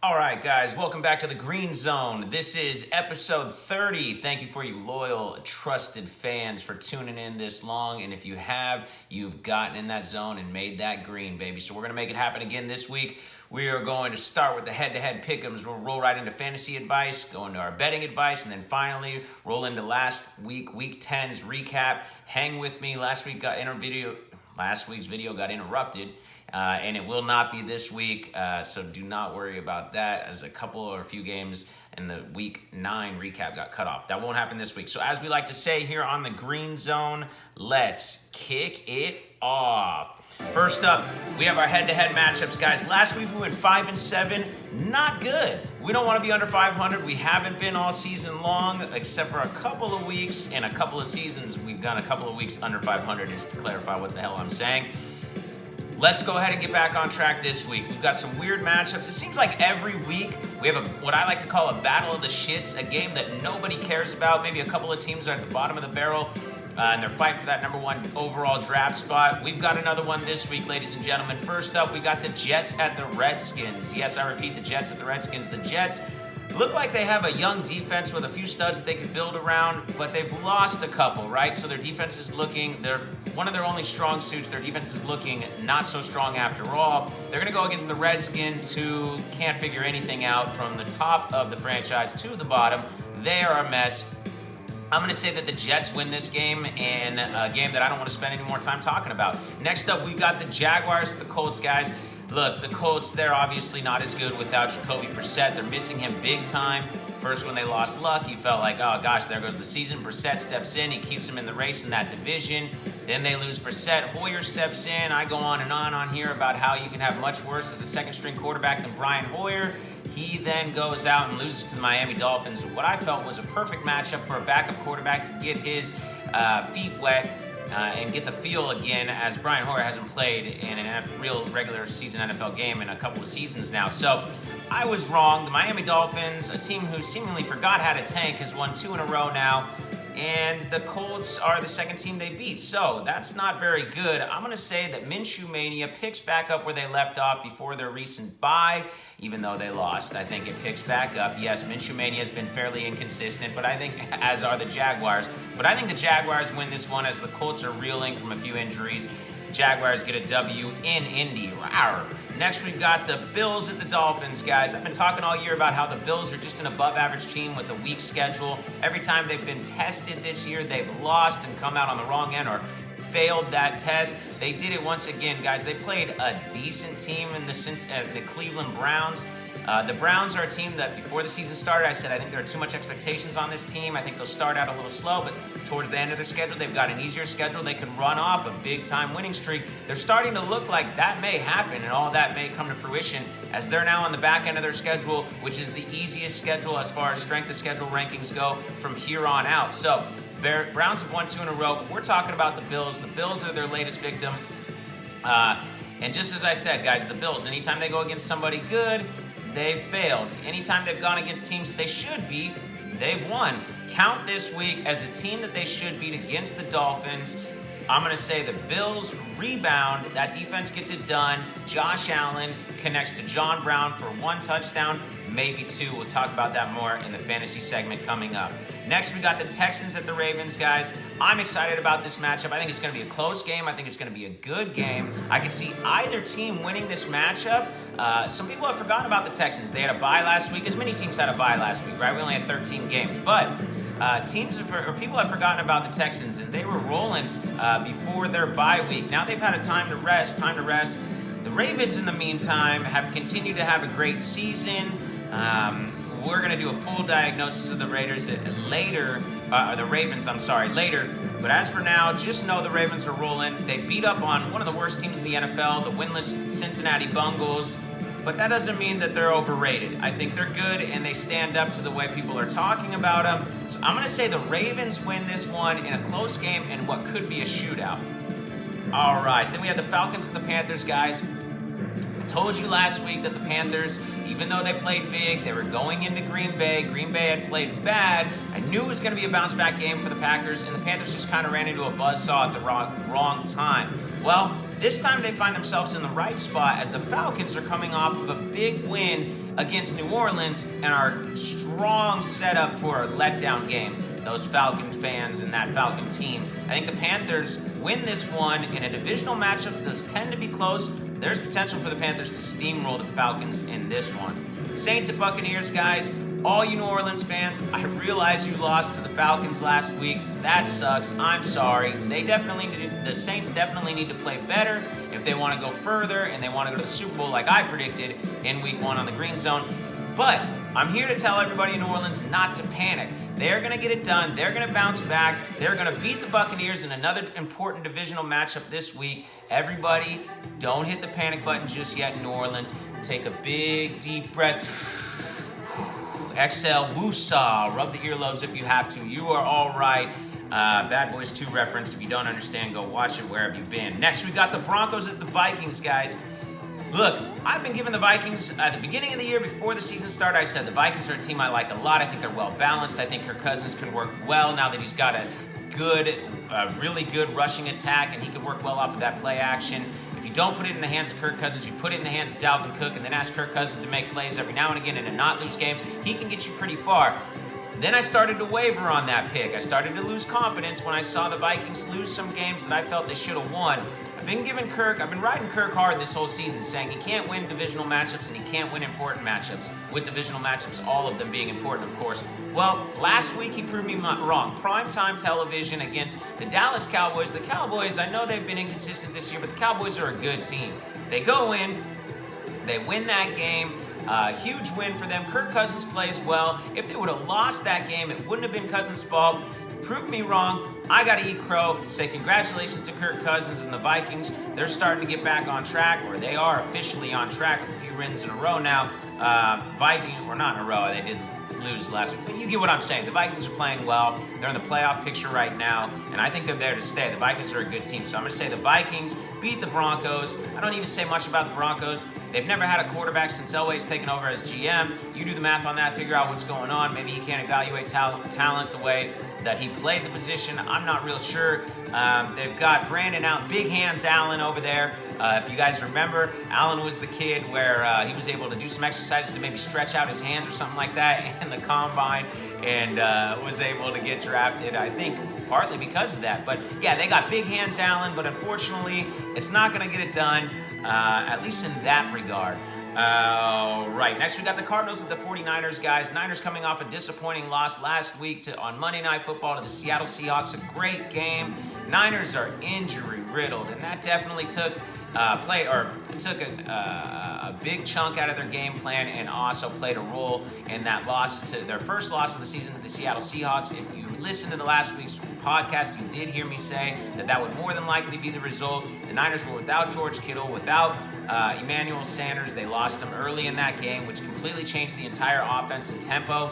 All right, guys, welcome back to the Green Zone. This is episode 30. Thank you for you loyal, trusted fans for tuning in this long. And if you have, you've gotten in that zone and made that green, baby. So we're going to make it happen again this week. We are going to start with the head-to-head pick'ems. We'll roll right into fantasy advice, go into our betting advice, and then finally roll into last week, week 10's recap. Hang with me. Last week's video got interrupted. And it will not be this week, so do not worry about that, as a couple or a few games in the week 9 recap got cut off. That won't happen this week. So as we like to say here on the Green Zone, let's kick it off. First up, we have our head-to-head matchups, guys. Last week we went 5-7, not good. We don't want to be under 500. We haven't been all season long, except for a couple of weeks and a couple of seasons. We've gone a couple of weeks under 500, just to clarify what the hell I'm saying. Let's go ahead and get back on track this week. We've got some weird matchups. It seems like every week we have what I like to call a battle of the shits, a game that nobody cares about. Maybe a couple of teams are at the bottom of the barrel, and they're fighting for that number 1 overall draft spot. We've got another one this week, ladies and gentlemen. First up, we got the Jets at the Redskins. Yes, I repeat, the Jets at the Redskins. The Jets look like they have a young defense with a few studs that they could build around, but they've lost a couple, right? So their defense is they're one of their only strong suits. Their defense is looking not so strong after all. They're going to go against the Redskins, who can't figure anything out from the top of the franchise to the bottom. They are a mess. I'm going to say that the Jets win this game, in a game that I don't want to spend any more time talking about. Next up, we've got the Jaguars at the Colts, guys. Look, the Colts, they're obviously not as good without Jacoby Brissett. They're missing him big time. First, when they lost Luck, you felt like, oh gosh, there goes the season. Brissett steps in, he keeps him in the race in that division. Then they lose Brissett. Hoyer steps in. I go on and on here about how you can have much worse as a second-string quarterback than Brian Hoyer. He then goes out and loses to the Miami Dolphins. What I felt was a perfect matchup for a backup quarterback to get his feet wet and get the feel again, as Brian Hoyer hasn't played in a real regular season NFL game in a couple of seasons now. So I was wrong. The Miami Dolphins, a team who seemingly forgot how to tank, has won 2 in a row now. And the Colts are the second team they beat. So that's not very good. I'm going to say that Minshew Mania picks back up where they left off before their recent bye, even though they lost. I think it picks back up. Yes, Minshew Mania has been fairly inconsistent, but I think, as are the Jaguars. But I think the Jaguars win this one, as the Colts are reeling from a few injuries. Jaguars get a W in Indy. Rawr. Next, we've got the Bills at the Dolphins, guys. I've been talking all year about how the Bills are just an above-average team with a weak schedule. Every time they've been tested this year, they've lost and come out on the wrong end or failed that test. They did it once again, guys. They played a decent team in the Cleveland Browns. The Browns are a team that, before the season started, I said I think there are too much expectations on this team. I think they'll start out a little slow, but towards the end of their schedule, they've got an easier schedule. They can run off a big-time winning streak. They're starting to look like that may happen, and all that may come to fruition, as they're now on the back end of their schedule, which is the easiest schedule as far as strength of schedule rankings go from here on out. So Browns have won 2 in a row, but we're talking about the Bills. The Bills are their latest victim. And just as I said, guys, the Bills, anytime they go against somebody good, they've failed. Anytime they've gone against teams that they should beat, they've won. Count this week as a team that they should beat against the Dolphins. I'm going to say the Bills rebound. That defense gets it done. Josh Allen connects to John Brown for 1 touchdown, maybe 2. We'll talk about that more in the fantasy segment coming up. Next, we got the Texans at the Ravens, guys. I'm excited about this matchup. I think it's going to be a close game. I think it's going to be a good game. I can see either team winning this matchup. Some people have forgotten about the Texans. They had a bye last week. As many teams had a bye last week, right? We only had 13 games. But people have forgotten about the Texans, and they were rolling before their bye week. Now they've had a time to rest. The Ravens, in the meantime, have continued to have a great season. We're going to do a full diagnosis of the Ravens later. But as for now, just know the Ravens are rolling. They beat up on one of the worst teams in the NFL, the winless Cincinnati Bengals. But that doesn't mean that they're overrated. I think they're good, and they stand up to the way people are talking about them. So I'm going to say the Ravens win this one in a close game and what could be a shootout. All right, then we have the Falcons and the Panthers, guys. I told you last week that the Panthers, even though they played big, they were going into Green Bay. Green Bay had played bad. I knew it was going to be a bounce-back game for the Packers, and the Panthers just kind of ran into a buzzsaw at the wrong time. Well, this time they find themselves in the right spot as the Falcons are coming off of a big win against New Orleans and are strong setup for a letdown game. Those Falcons fans and that Falcon team. I think the Panthers win this one in a divisional matchup. Those tend to be close. There's potential for the Panthers to steamroll the Falcons in this one. Saints at Buccaneers, guys. All you New Orleans fans, I realize you lost to the Falcons last week. That sucks. I'm sorry. The Saints definitely need to play better if they want to go further and they want to go to the Super Bowl like I predicted in Week 1 on the Green Zone. But I'm here to tell everybody in New Orleans not to panic. They're going to get it done. They're going to bounce back. They're going to beat the Buccaneers in another important divisional matchup this week. Everybody, don't hit the panic button just yet in New Orleans. Take a big, deep breath. Exhale, woosah. Rub the earlobes if you have to. You are all right. Bad Boys 2 reference. If you don't understand, go watch it wherever you've been. Next, we got the Broncos at the Vikings, guys. Look, I've been giving the Vikings, at the beginning of the year, before the season started, I said the Vikings are a team I like a lot. I think they're well-balanced. I think Kirk Cousins can work well now that he's got a really good rushing attack, and he can work well off of that play action. If you don't put it in the hands of Kirk Cousins, you put it in the hands of Dalvin Cook, and then ask Kirk Cousins to make plays every now and again and to not lose games, he can get you pretty far. Then I started to waver on that pick. I started to lose confidence when I saw the Vikings lose some games that I felt they should have won. I've been riding Kirk hard this whole season, saying he can't win divisional matchups and he can't win important matchups, with divisional matchups, all of them being important, of course. Well, last week he proved me wrong. Primetime television against the Dallas Cowboys. The Cowboys, I know they've been inconsistent this year, but the Cowboys are a good team. They go in, they win that game. Huge win for them. Kirk Cousins plays well. If they would have lost that game, it wouldn't have been Cousins' fault. Prove me wrong. I got to eat crow. Say congratulations to Kirk Cousins and the Vikings. They're starting to get back on track, or they are officially on track with a few wins in a row now. Vikings, or not in a row, they did lose last week, but you get what I'm saying. The Vikings are playing well. They're in the playoff picture right now, and I think they're there to stay. The Vikings are a good team, so I'm going to say the Vikings beat the Broncos. I don't need to say much about the Broncos. They've never had a quarterback since Elway's taken over as GM. You do the math on that, figure out what's going on. Maybe he can't evaluate talent the way that he played the position. I'm not real sure. They've got Brandon out, Big Hands Allen over there. If you guys remember, Allen was the kid where he was able to do some exercises to maybe stretch out his hands or something like that in the combine, and was able to get drafted, I think, partly because of that. But yeah, they got Big Hands Allen, but unfortunately, it's not going to get it done, at least in that regard. Right, next we got the Cardinals at the 49ers, guys. Niners coming off a disappointing loss last week on Monday Night Football to the Seattle Seahawks. A great game. Niners are injury riddled, and that definitely took a big chunk out of their game plan, and also played a role in that loss, to their first loss of the season to the Seattle Seahawks. If you listened to the last week's podcast, you did hear me say that would more than likely be the result. The Niners were without George Kittle, without Emmanuel Sanders. They lost him early in that game, which completely changed the entire offense and tempo.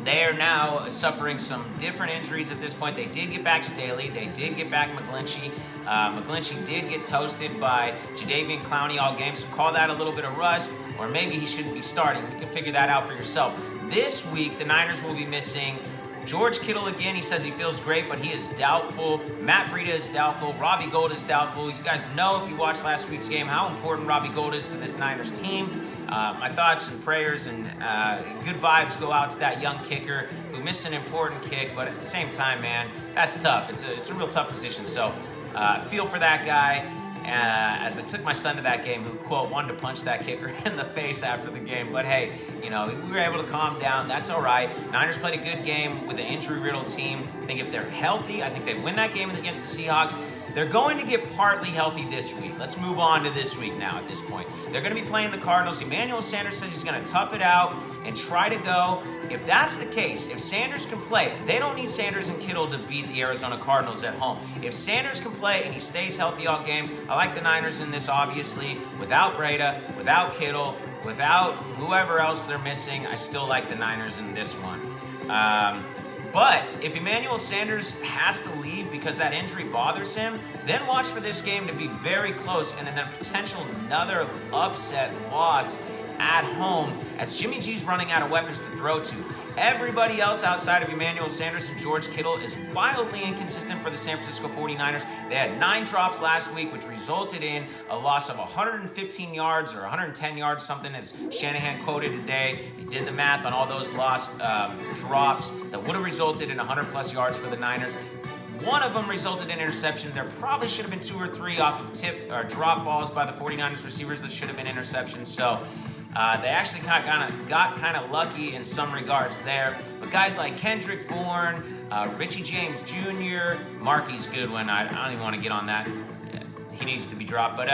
They are now suffering some different injuries at this point. They did get back Staley. They did get back McGlinchey. McGlinchey did get toasted by Jadeveon Clowney all game, so call that a little bit of rust, or maybe he shouldn't be starting. You can figure that out for yourself. This week, the Niners will be missing George Kittle again. He says he feels great, but he is doubtful. Matt Breida is doubtful. Robbie Gould is doubtful. You guys know, if you watched last week's game, how important Robbie Gould is to this Niners team. My thoughts and prayers and good vibes go out to that young kicker who missed an important kick, but at the same time, man, that's tough. It's a real tough position. So feel for that guy. As I took my son to that game, who, quote, wanted to punch that kicker in the face after the game. But hey, we were able to calm down. That's all right. Niners played a good game with an injury-riddled team. I think if they're healthy, I think they win that game against the Seahawks. They're going to get partly healthy this week. Let's move on to this week now at this point. They're going to be playing the Cardinals. Emmanuel Sanders says he's going to tough it out and try to go. If that's the case, if Sanders can play, they don't need Sanders and Kittle to beat the Arizona Cardinals at home. If Sanders can play and he stays healthy all game, I like the Niners in this, obviously. Without Breida, without Kittle, without whoever else they're missing, I still like the Niners in this one. But if Emmanuel Sanders has to leave because that injury bothers him, then watch for this game to be very close, and then potential another upset loss at home as Jimmy G's running out of weapons to throw to. Everybody else outside of Emmanuel Sanders and George Kittle is wildly inconsistent for the San Francisco 49ers. They had 9 drops last week, which resulted in a loss of 115 yards or 110 yards, something as Shanahan quoted today. He did the math on all those lost drops that would have resulted in 100-plus yards for the Niners. One of them resulted in interception. There probably should have been 2 or 3 off of tip or drop balls by the 49ers receivers that should have been interceptions. So they actually got kind of lucky in some regards there. But guys like Kendrick Bourne, Richie James Jr., Marquise Goodwin, I don't even want to get on that. He needs to be dropped. But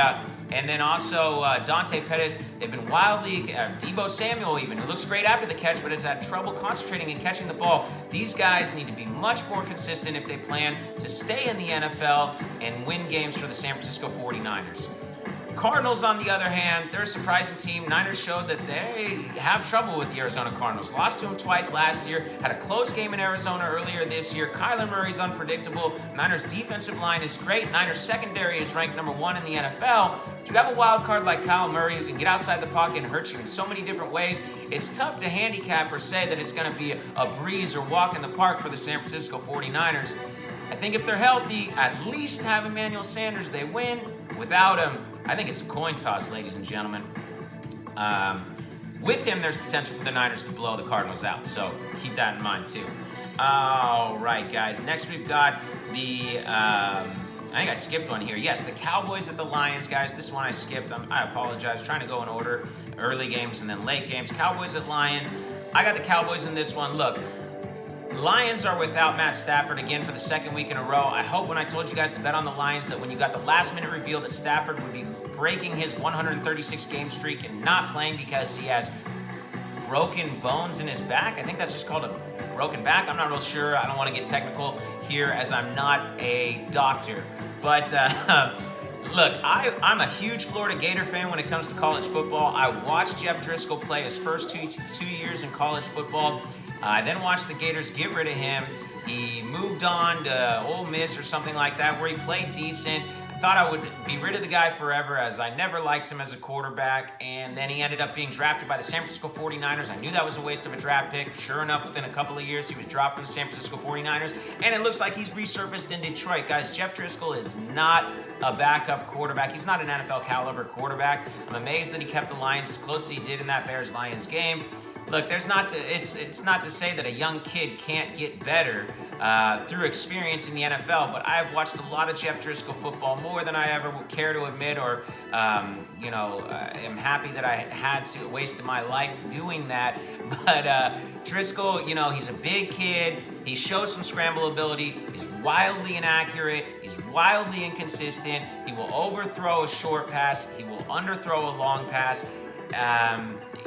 and then also Dante Pettis, they've been wildly, Deebo Samuel even, who looks great after the catch but has had trouble concentrating and catching the ball. These guys need to be much more consistent if they plan to stay in the NFL and win games for the San Francisco 49ers. Cardinals, on the other hand, they're a surprising team. Niners showed that they have trouble with the Arizona Cardinals. Lost to them twice last year. Had a close game in Arizona earlier this year. Kyler Murray's unpredictable. Niners' defensive line is great. Niners' secondary is ranked number 1 in the NFL. If you have a wild card like Kyle Murray who can get outside the pocket and hurt you in so many different ways, it's tough to handicap or say that it's going to be a breeze or walk in the park for the San Francisco 49ers. I think if they're healthy, at least have Emmanuel Sanders, they win. Without him, I think it's a coin toss, ladies and gentlemen. With him, there's potential for the Niners to blow the Cardinals out, so keep that in mind too. All right, guys. Next, we've got the, I think I skipped one here. Yes, the Cowboys at the Lions, guys. This one I skipped. I apologize. Trying to go in order. Early games and then late games. Cowboys at Lions. I got the Cowboys in this one. Look, Lions are without Matt Stafford again for the second week in a row. I hope when I told you guys to bet on the Lions that when you got the last minute reveal that Stafford would be breaking his 136 game streak and not playing because he has broken bones in his back. I think that's just called a broken back. I'm not real sure. I don't want to get technical here as I'm not a doctor. But look, I'm a huge Florida Gator fan when it comes to college football. I watched Jeff Driscoll play his first two years in college football. I then watched the Gators get rid of him. He moved on to Ole Miss or something like that where he played decent. I thought I would be rid of the guy forever as I never liked him as a quarterback. And then he ended up being drafted by the San Francisco 49ers. I knew that was a waste of a draft pick. Sure enough, within a couple of years, he was dropped from the San Francisco 49ers. And it looks like he's resurfaced in Detroit. Guys, Jeff Driscoll is not a backup quarterback. He's not an NFL caliber quarterback. I'm amazed that he kept the Lions as close as he did in that Bears-Lions game. Look, it's not to say that a young kid can't get better through experience in the NFL, but I've watched a lot of Jeff Driscoll football, more than I ever would care to admit, or am happy that I had to waste my life doing that. But Driscoll, he's a big kid. He shows some scramble ability. He's wildly inaccurate. He's wildly inconsistent. He will overthrow a short pass. He will underthrow a long pass.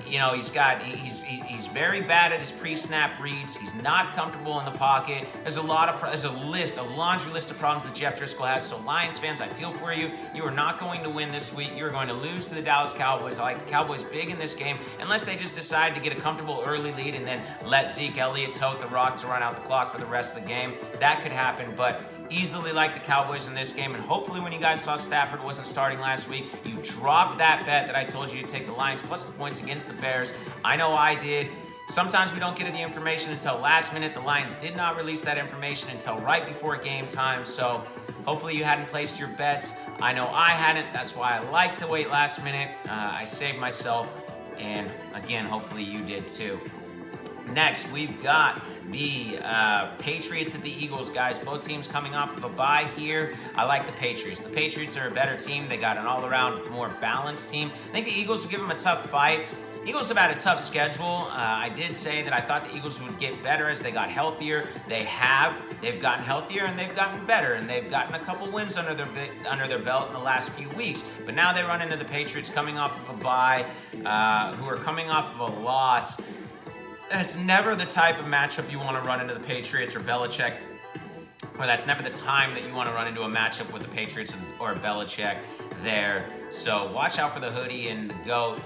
He's very bad at his pre-snap reads. He's not comfortable in the pocket. There's a laundry list of problems that Jeff Driscoll has. So Lions fans, I feel for you. You are not going to win this week. You are going to lose to the Dallas Cowboys. I like the Cowboys big in this game, unless they just decide to get a comfortable early lead and then let Zeke Elliott tote the rock to run out the clock for the rest of the game. That could happen, but easily like the Cowboys in this game, and hopefully when you guys saw Stafford wasn't starting last week, you dropped that bet that I told you to take the Lions plus the points against the Bears. I know I did. Sometimes we don't get the information until last minute. The Lions did not release that information until right before game time, so hopefully you hadn't placed your bets. I know I hadn't. That's why I like to wait last minute. I saved myself, and again, hopefully you did too. Next, we've got the Patriots at the Eagles, guys. Both teams coming off of a bye here. I like the Patriots. The Patriots are a better team. They got an all-around, more balanced team. I think the Eagles will give them a tough fight. Eagles have had a tough schedule. I did say that I thought the Eagles would get better as they got healthier. They have. They've gotten healthier and they've gotten better, and they've gotten a couple wins under their belt in the last few weeks. But now they run into the Patriots coming off of a bye, who are coming off of a loss. That's never the type of matchup you want to run into the Patriots or Belichick, or that's never the time that you want to run into a matchup with the Patriots or Belichick there. So watch out for the hoodie and the GOAT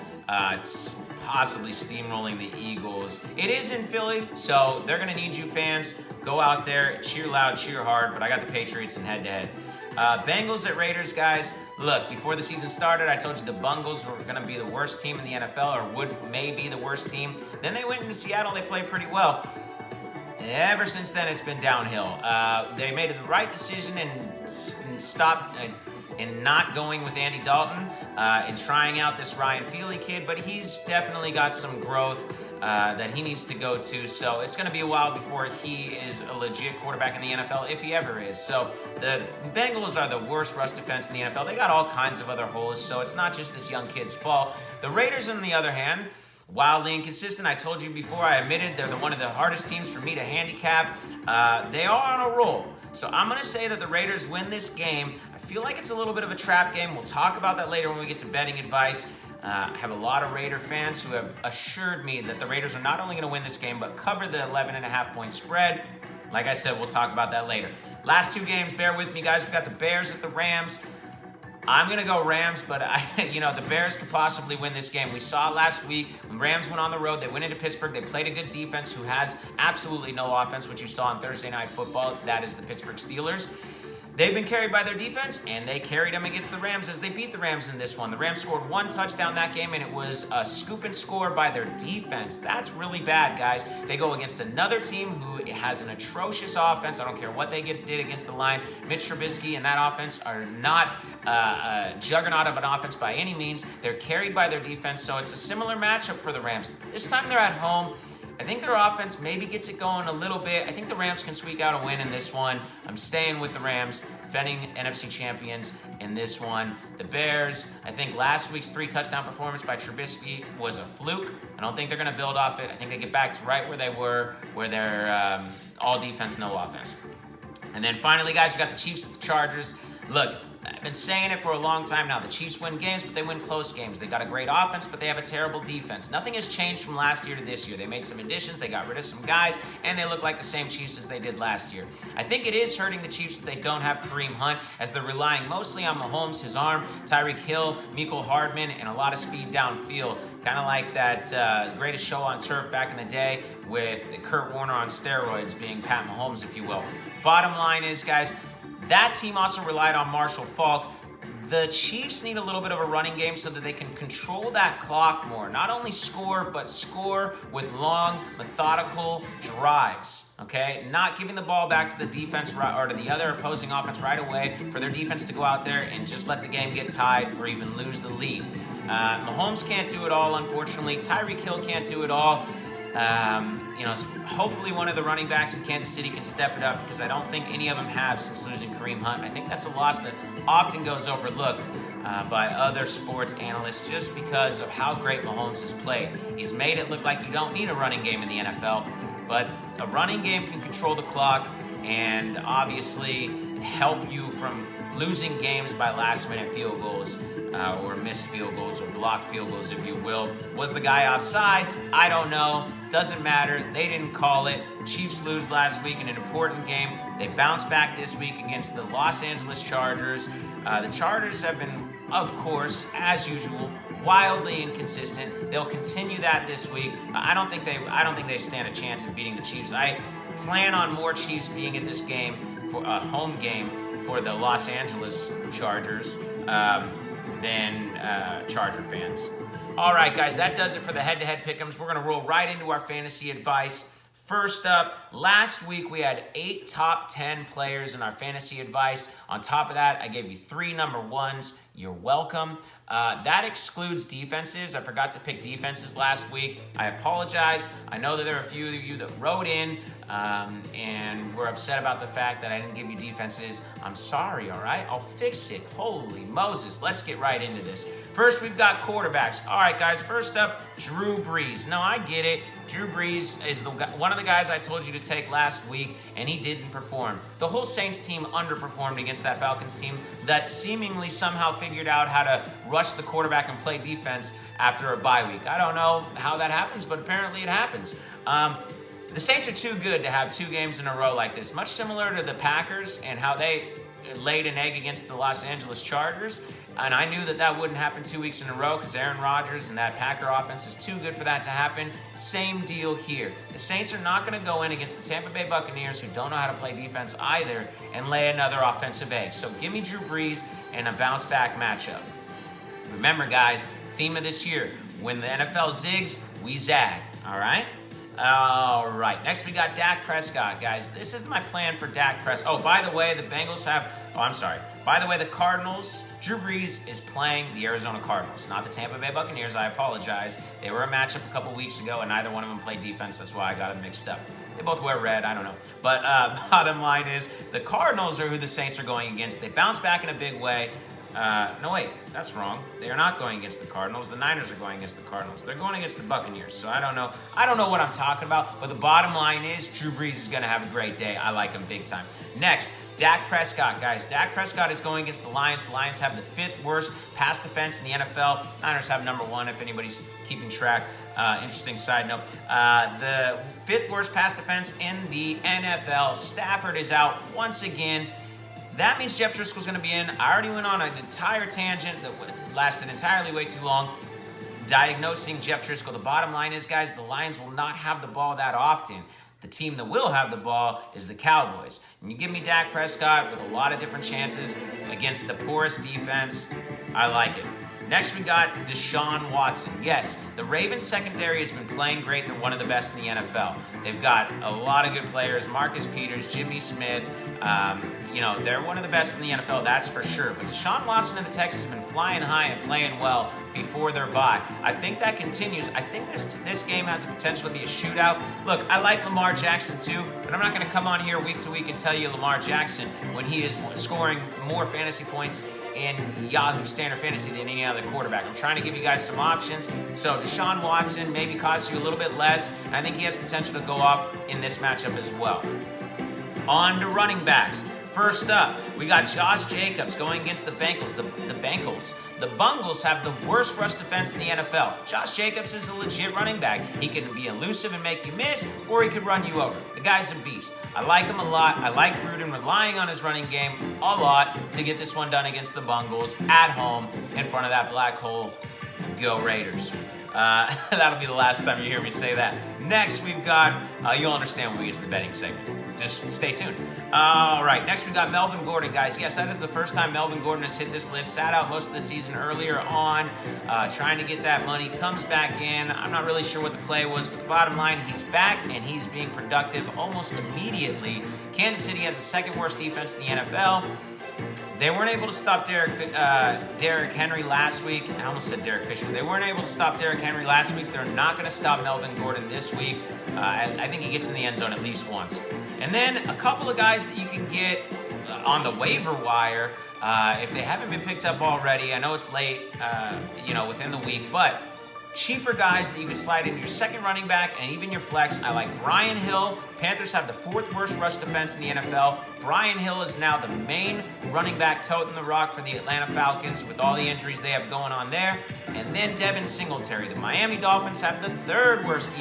possibly steamrolling the Eagles. It is in Philly, so they're going to need you fans. Go out there, cheer loud, cheer hard, but I got the Patriots in head-to-head. Bengals at Raiders, guys. Look, before the season started, I told you the Bengals were going to be the worst team in the NFL, or may be the worst team. Then they went into Seattle. They played pretty well. Ever since then, it's been downhill. They made the right decision and stopped in not going with Andy Dalton and trying out this Ryan Feely kid, but he's definitely got some growth that he needs to go to. So it's going to be a while before he is a legit quarterback in the NFL, if he ever is. So the Bengals are the worst rush defense in the NFL. They got all kinds of other holes, so it's not just this young kid's fault. The Raiders, on the other hand, wildly inconsistent. I told you before, I admitted they're one of the hardest teams for me to handicap. They are on a roll. So I'm going to say that the Raiders win this game. I feel like it's a little bit of a trap game. We'll talk about that later when we get to betting advice. I have a lot of Raider fans who have assured me that the Raiders are not only going to win this game, but cover the 11.5-point spread. Like I said, we'll talk about that later. Last two games, bear with me, guys. We've got the Bears at the Rams. I'm going to go Rams, but the Bears could possibly win this game. We saw last week when Rams went on the road. They went into Pittsburgh. They played a good defense who has absolutely no offense, which you saw on Thursday Night Football. That is the Pittsburgh Steelers. They've been carried by their defense, and they carried them against the Rams as they beat the Rams in this one. The Rams scored one touchdown that game, and it was a scoop and score by their defense. That's really bad, guys. They go against another team who has an atrocious offense. I don't care what they did against the Lions. Mitch Trubisky and that offense are not a juggernaut of an offense by any means. They're carried by their defense, so it's a similar matchup for the Rams. This time they're at home. I think their offense maybe gets it going a little bit. I think the Rams can squeak out a win in this one. I'm staying with the Rams, defending NFC champions in this one. The Bears, I think last week's 3-touchdown performance by Trubisky was a fluke. I don't think they're going to build off it. I think they get back to right where they were, where they're all defense, no offense. And then finally, guys, we got the Chiefs at the Chargers. Look, I've been saying it for a long time now. The Chiefs win games, but they win close games. They got a great offense, but they have a terrible defense. Nothing has changed from last year to this year. They made some additions, they got rid of some guys, and they look like the same Chiefs as they did last year. I think it is hurting the Chiefs that they don't have Kareem Hunt, as they're relying mostly on Mahomes, his arm, Tyreek Hill, Mecole Hardman, and a lot of speed downfield. Kind of like that Greatest Show on Turf back in the day with Kurt Warner on steroids being Pat Mahomes, if you will. Bottom line is, guys, that team also relied on Marshall Faulk. The Chiefs need a little bit of a running game so that they can control that clock more. Not only score, but score with long, methodical drives. Okay? Not giving the ball back to the defense or to the other opposing offense right away for their defense to go out there and just let the game get tied or even lose the lead. Mahomes can't do it all, unfortunately. Tyreek Hill can't do it all. Hopefully one of the running backs in Kansas City can step it up, because I don't think any of them have since losing Kareem Hunt. I think that's a loss that often goes overlooked by other sports analysts just because of how great Mahomes has played. He's made it look like you don't need a running game in the NFL, but a running game can control the clock and obviously help you from losing games by last-minute field goals. Or missed field goals or blocked field goals, if you will. Was the guy offsides? I don't know. Doesn't matter. They didn't call it. Chiefs lose last week in an important game. They bounce back this week against the Los Angeles Chargers. The Chargers have been, of course, as usual, wildly inconsistent. They'll continue that this week. I don't think they stand a chance of beating the Chiefs. I plan on more Chiefs being in this game for a home game for the Los Angeles Chargers. Than Charger fans. All right, guys, that does it for the head-to-head pick'ems. We're going to roll right into our fantasy advice. First up, last week we had 8 top 10 players in our fantasy advice. On top of that, I gave you 3 number 1s. You're welcome. That excludes defenses. I forgot to pick defenses last week. I apologize. I know that there are a few of you that wrote in and were upset about the fact that I didn't give you defenses. I'm sorry, all right? I'll fix it. Holy Moses. Let's get right into this. First, we've got quarterbacks. All right, guys, first up, Drew Brees. No, I get it. Drew Brees is one of the guys I told you to take last week, and he didn't perform. The whole Saints team underperformed against that Falcons team that seemingly somehow figured out how to rush the quarterback and play defense after a bye week. I don't know how that happens, but apparently it happens. The Saints are too good to have 2 games in a row like this, much similar to the Packers and how they laid an egg against the Los Angeles Chargers. And I knew that that wouldn't happen 2 weeks in a row because Aaron Rodgers and that Packer offense is too good for that to happen. Same deal here. The Saints are not going to go in against the Tampa Bay Buccaneers, who don't know how to play defense either, and lay another offensive egg. So give me Drew Brees. and a bounce-back matchup. Remember, guys, theme of this year, when the NFL zigs, we zag, all right? All right, next we got Dak Prescott, guys. This is my plan for Dak Prescott. Oh, by the way, the Cardinals, Drew Brees is playing the Arizona Cardinals, not the Tampa Bay Buccaneers. I apologize. They were a matchup a couple weeks ago, and neither one of them played defense. That's why I got them mixed up. They both wear red. I don't know. But bottom line is, the Cardinals are who the Saints are going against. They bounce back in a big way. No, wait, that's wrong. They are not going against the Cardinals. The Niners are going against the Cardinals. They're going against the Buccaneers. So I don't know. I don't know what I'm talking about. But the bottom line is, Drew Brees is going to have a great day. I like him big time. Next, Dak Prescott, guys. Dak Prescott is going against the Lions. The Lions have the 5th worst pass defense in the NFL. Niners have number 1, if anybody's keeping track. Interesting side note. The 5th worst pass defense in the NFL. Stafford is out once again. That means Jeff Driscoll's going to be in. I already went on an entire tangent that lasted entirely way too long, diagnosing Jeff Driscoll. The bottom line is, guys, the Lions will not have the ball that often. The team that will have the ball is the Cowboys. And you give me Dak Prescott with a lot of different chances against the poorest defense, I like it. Next, we got Deshaun Watson. Yes, the Ravens secondary has been playing great. They're one of the best in the NFL. They've got a lot of good players. Marcus Peters, Jimmy Smith. They're one of the best in the NFL, that's for sure. But Deshaun Watson and the Texans have been flying high and playing well before their bye. I think that continues. I think this game has the potential to be a shootout. Look, I like Lamar Jackson too, but I'm not going to come on here week to week and tell you Lamar Jackson when he is scoring more fantasy points in Yahoo Standard Fantasy than any other quarterback. I'm trying to give you guys some options. So Deshaun Watson maybe costs you a little bit less. I think he has potential to go off in this matchup as well. On to running backs. First up, we got Josh Jacobs going against the Bengals. The Bungles have the worst rush defense in the NFL. Josh Jacobs is a legit running back. He can be elusive and make you miss, or he could run you over. The guy's a beast. I like him a lot. I like Gruden relying on his running game a lot to get this one done against the Bungles at home in front of that black hole. Go Raiders. That'll be the last time you hear me say that. Next, we've got, you'll understand when we get to the betting segment. Just stay tuned. All right, next we got Melvin Gordon, guys. Yes, that is the first time Melvin Gordon has hit this list. Sat out most of the season earlier on, trying to get that money. Comes back in. I'm not really sure what the play was, but the bottom line, he's back and he's being productive almost immediately. Kansas City has the 2nd worst defense in the NFL. They weren't able to stop Derrick Henry last week. I almost said Derek Fisher. They weren't able to stop Derrick Henry last week. They're not going to stop Melvin Gordon this week. I think he gets in the end zone at least once. And then a couple of guys that you can get on the waiver wire if they haven't been picked up already. I know it's late, within the week, but cheaper guys that you can slide into your second running back and even your flex. I like Brian Hill. Panthers have the 4th worst rush defense in the NFL. Brian Hill is now the main running back toting the rock for the Atlanta Falcons with all the injuries they have going on there. And then Devin Singletary. The Miami Dolphins have the 3rd worst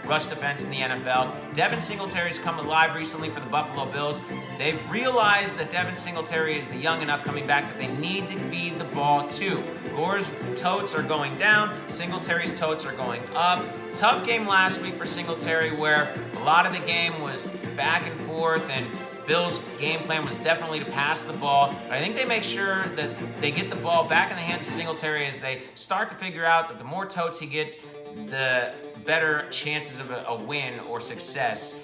rush defense in the NFL. Devin Singletary's come alive recently for the Buffalo Bills. They've realized that Devin Singletary is the young and upcoming back that they need to feed the ball to. Gore's totes are going down. Singletary's totes are going up. Tough game last week for Singletary where a lot of the game was back and forth and Bills' game plan was definitely to pass the ball. But I think they make sure that they get the ball back in the hands of Singletary as they start to figure out that the more totes he gets, the better chances of a win or success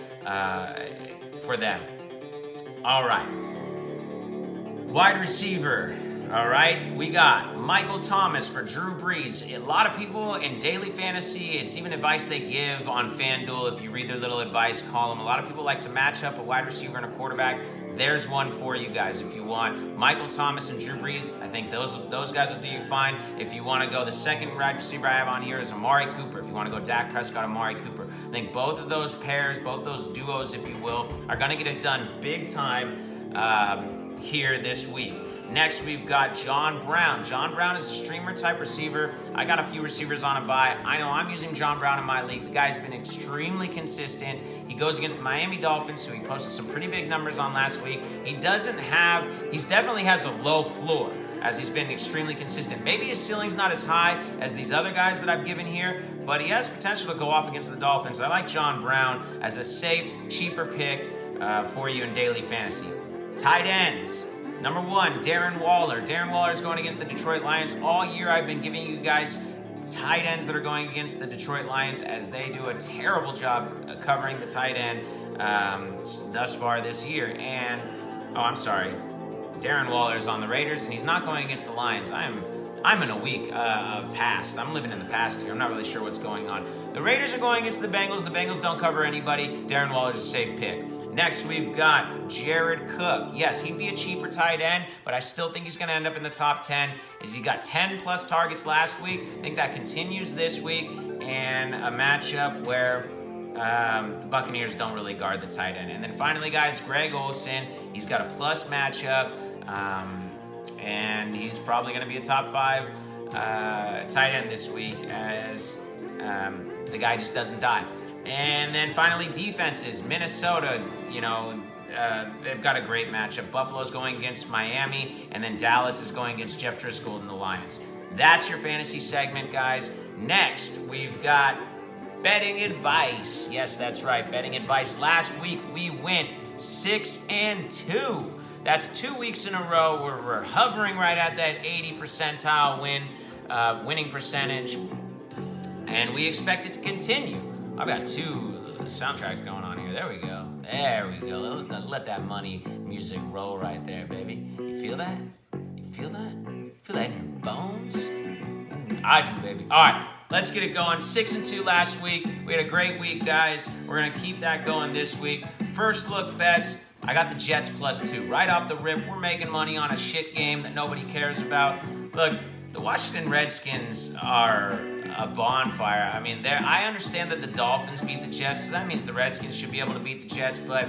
for them. All right. Wide receiver. All right, we got Michael Thomas for Drew Brees. A lot of people in daily fantasy, it's even advice they give on FanDuel. If you read their little advice column, a lot of people like to match up a wide receiver and a quarterback. There's one for you guys if you want. Michael Thomas and Drew Brees, I think those guys will do you fine. If you want to go, the second wide receiver I have on here is Amari Cooper. If you want to go Dak Prescott, Amari Cooper. I think both of those pairs, both those duos, if you will, are going to get it done big time here this week. Next, we've got John Brown. John Brown is a streamer-type receiver. I got a few receivers on a bye. I know I'm using John Brown in my league. The guy's been extremely consistent. He goes against the Miami Dolphins, who he posted some pretty big numbers on last week. He definitely has a low floor, as he's been extremely consistent. Maybe his ceiling's not as high as these other guys that I've given here, but he has potential to go off against the Dolphins. I like John Brown as a safe, cheaper pick for you in daily fantasy. Tight ends. Number 1, Darren Waller. Darren Waller is going against the Detroit Lions. All year I've been giving you guys tight ends that are going against the Detroit Lions, as they do a terrible job covering the tight end thus far this year. And, I'm sorry, Darren Waller is on the Raiders, and he's not going against the Lions. I'm in a week past. I'm living in the past here. I'm not really sure what's going on. The Raiders are going against the Bengals. The Bengals don't cover anybody. Darren Waller's a safe pick. Next, we've got Jared Cook. Yes, he'd be a cheaper tight end, but I still think he's going to end up in the top 10. He got 10-plus targets last week. I think that continues this week, and a matchup where the Buccaneers don't really guard the tight end. And then finally, guys, Greg Olsen. He's got a plus matchup, and he's probably going to be a top 5 tight end this week, as the guy just doesn't die. And then finally, defenses. Minnesota, they've got a great matchup. Buffalo's going against Miami, and then Dallas is going against Jeff Driscoll and the Lions. That's your fantasy segment, guys. Next, we've got betting advice. Yes, that's right, betting advice. Last week, we went 6-2. That's 2 weeks in a row where we're hovering right at that 80 percentile winning percentage, and we expect it to continue. I've got 2 soundtracks going on here. There we go. There we go. Let that money music roll right there, baby. You feel that? You feel that? You feel that in your bones? I do, baby. All right, let's get it going. 6-2 last week. We had a great week, guys. We're going to keep that going this week. First look bets. I got the Jets +2. Right off the rip, we're making money on a shit game that nobody cares about. Look, the Washington Redskins are a bonfire. I mean, I understand that the Dolphins beat the Jets, so that means the Redskins should be able to beat the Jets, but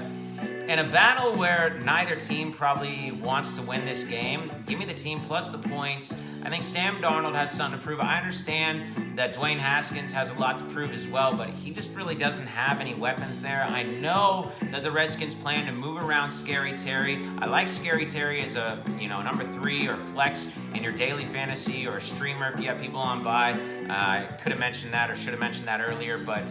in a battle where neither team probably wants to win this game, give me the team plus the points. I think Sam Darnold has something to prove. I understand that Dwayne Haskins has a lot to prove as well, but he just really doesn't have any weapons there. I know that the Redskins plan to move around Scary Terry. I like Scary Terry as a number 3 or flex in your daily fantasy or a streamer if you have people on bye. I could have mentioned that or should have mentioned that earlier, but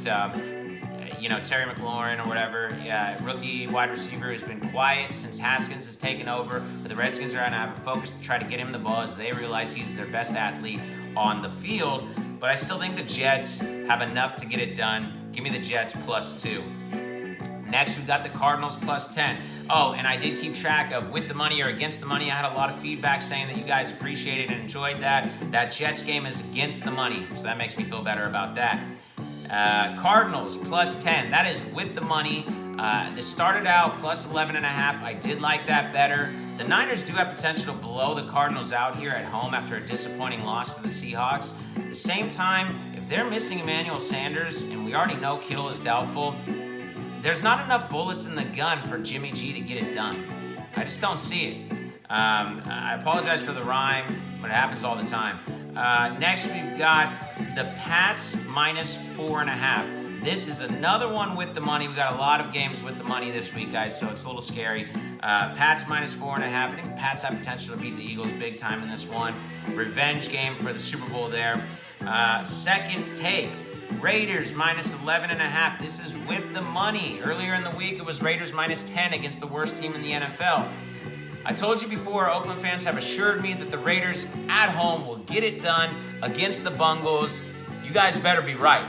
Terry McLaurin or whatever, rookie wide receiver who's been quiet since Haskins has taken over. But the Redskins are going to have a focus to try to get him the ball as they realize he's their best athlete on the field. But I still think the Jets have enough to get it done. Give me the Jets +2. Next, we've got the Cardinals +10. Oh, and I did keep track of with the money or against the money. I had a lot of feedback saying that you guys appreciated and enjoyed that. That Jets game is against the money, so that makes me feel better about that. Cardinals +10. That is with the money. This started out +11.5. I did like that better. The Niners do have potential to blow the Cardinals out here at home after a disappointing loss to the Seahawks. At the same time, if they're missing Emmanuel Sanders, and we already know Kittle is doubtful, there's not enough bullets in the gun for Jimmy G to get it done. I just don't see it. I apologize for the rhyme, but it happens all the time. Next, we've got the Pats -4.5. This is another one with the money. We got a lot of games with the money this week, guys, so it's a little scary. Pats -4.5. I think the Pats have potential to beat the Eagles big time in this one. Revenge game for the Super Bowl there. Second take. Raiders -11.5. This is with the money. Earlier in the week, it was Raiders -10 against the worst team in the NFL. I told you before, Oakland fans have assured me that the Raiders at home will get it done against the Bungles. You guys better be right,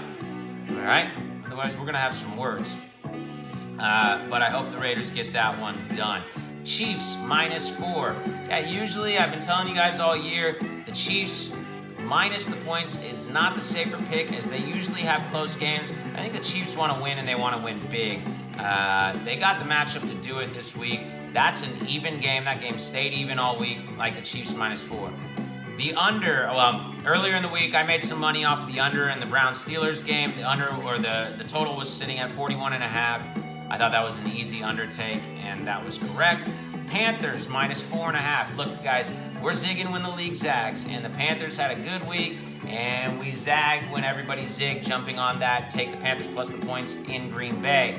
all right? Otherwise, we're going to have some words. But I hope the Raiders get that one done. Chiefs -4. Yeah, usually I've been telling you guys all year, the Chiefs minus the points is not the safer pick, as they usually have close games. I think the Chiefs want to win, and they want to win big. They got the matchup to do it this week. That's an even game. That game stayed even all week, like the Chiefs -4. The under, earlier in the week, I made some money off of the under in the Browns-Steelers game. The under, or the total was sitting at 41.5. I thought that was an easy undertake, and that was correct. Panthers -4.5. Look, guys, we're zigging when the league zags, and the Panthers had a good week, and we zagged when everybody zigged, jumping on that, take the Panthers plus the points in Green Bay.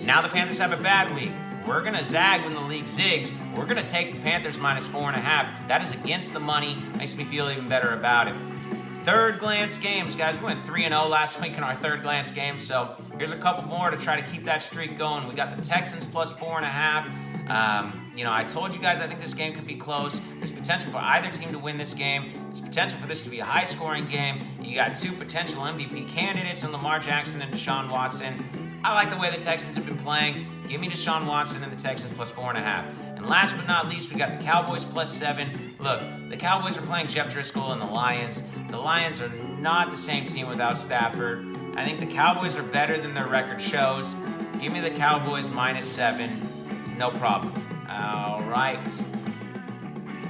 Now the Panthers have a bad week. We're going to zag when the league zigs. We're going to take the Panthers -4.5. That is against the money. Makes me feel even better about it. Third glance games, guys. We went 3-0 last week in our third glance games, so here's a couple more to try to keep that streak going. We got the Texans +4.5. I told you guys I think this game could be close. There's potential for either team to win this game. There's potential for this to be a high-scoring game. You got two potential MVP candidates in Lamar Jackson and Deshaun Watson. I like the way the Texans have been playing. Give me Deshaun Watson and the Texans plus 4.5. And last but not least, we got the Cowboys plus 7. Look, the Cowboys are playing Jeff Driscoll and the Lions. The Lions are not the same team without Stafford. I think the Cowboys are better than their record shows. Give me the Cowboys minus 7. No problem. All right.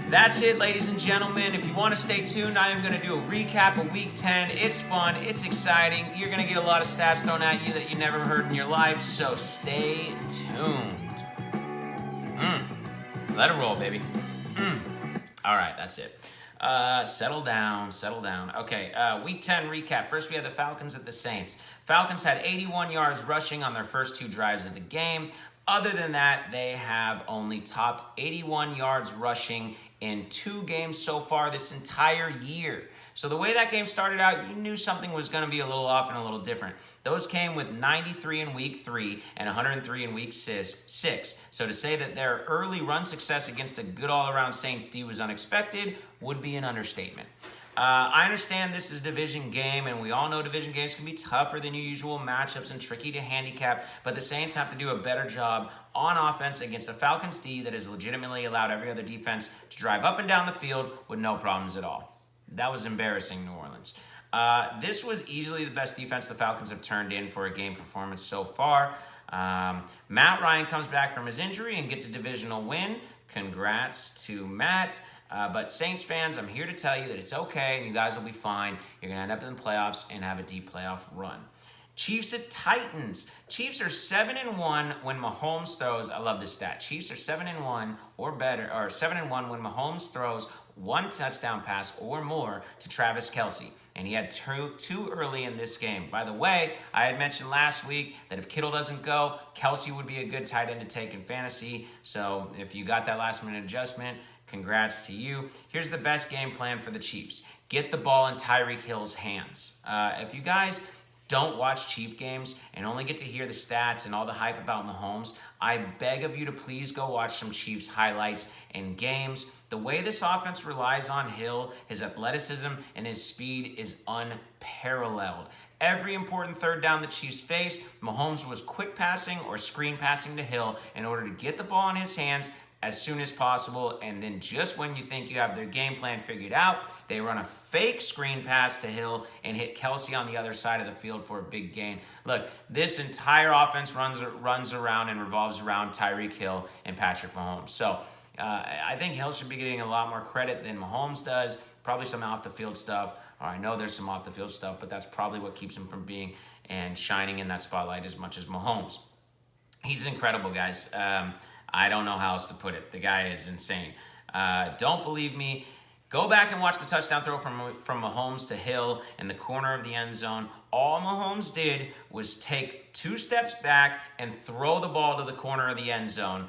That's it, ladies and gentlemen. If you want to stay tuned, I am going to do a recap of Week 10. It's fun. It's exciting. You're going to get a lot of stats thrown at you that you never heard in your life, so stay tuned. Let it roll, baby. All right, that's it. Settle down. Okay, Week 10 recap. First, we had the Falcons at the Saints. Falcons had 81 yards rushing on their first 2 drives of the game. Other than that, they have only topped 81 yards rushing in 2 games so far this entire year. So the way that game started out, you knew something was going to be a little off and a little different. Those came with 93 in Week 3 and 103 in Week 6. So to say that their early run success against a good all-around Saints D was unexpected would be an understatement. I understand this is a division game, and we all know division games can be tougher than your usual matchups and tricky to handicap, but the Saints have to do a better job on offense against a Falcons D that has legitimately allowed every other defense to drive up and down the field with no problems at all. That was embarrassing, New Orleans. This was easily the best defense the Falcons have turned in for a game performance so far. Matt Ryan comes back from his injury and gets a divisional win. Congrats to Matt. But Saints fans, I'm here to tell you that it's okay and you guys will be fine. You're going to end up in the playoffs and have a deep playoff run. Chiefs at Titans. Chiefs are 7-1 when Mahomes throws. I love this stat. Chiefs are 7-1 or better, or 7-1 when Mahomes throws 1 touchdown pass or more to Travis Kelce. And he had two early in this game. By the way, I had mentioned last week that if Kittle doesn't go, Kelce would be a good tight end to take in fantasy. So if you got that last minute adjustment, congrats to you. Here's the best game plan for the Chiefs. Get the ball in Tyreek Hill's hands. If you guys don't watch Chief games and only get to hear the stats and all the hype about Mahomes, I beg of you to please go watch some Chiefs highlights and games. The way this offense relies on Hill, his athleticism, and his speed is unparalleled. Every important third down the Chiefs faced, Mahomes was quick passing or screen passing to Hill in order to get the ball in his hands as soon as possible, and then just when you think you have their game plan figured out, they run a fake screen pass to Hill and hit Kelce on the other side of the field for a big gain. Look, this entire offense runs around and revolves around Tyreek Hill and Patrick Mahomes. So I think Hill should be getting a lot more credit than Mahomes does. Probably some off-the-field stuff. Or I know there's some off-the-field stuff, but that's probably what keeps him from being and shining in that spotlight as much as Mahomes. He's incredible, guys. I don't know how else to put it. The guy is insane. Don't believe me? Go back and watch the touchdown throw from Mahomes to Hill in the corner of the end zone. All Mahomes did was take 2 steps back and throw the ball to the corner of the end zone.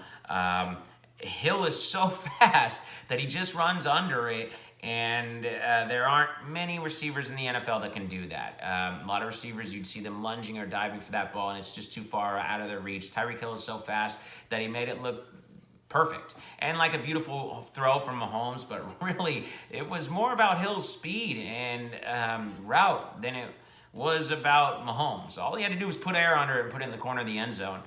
Hill is so fast that he just runs under it, and there aren't many receivers in the NFL that can do that. A lot of receivers, you'd see them lunging or diving for that ball, and it's just too far out of their reach. Tyreek Hill is so fast that he made it look perfect and like a beautiful throw from Mahomes, but really it was more about Hill's speed and route than it was about Mahomes. All he had to do was put air under it and put it in the corner of the end zone.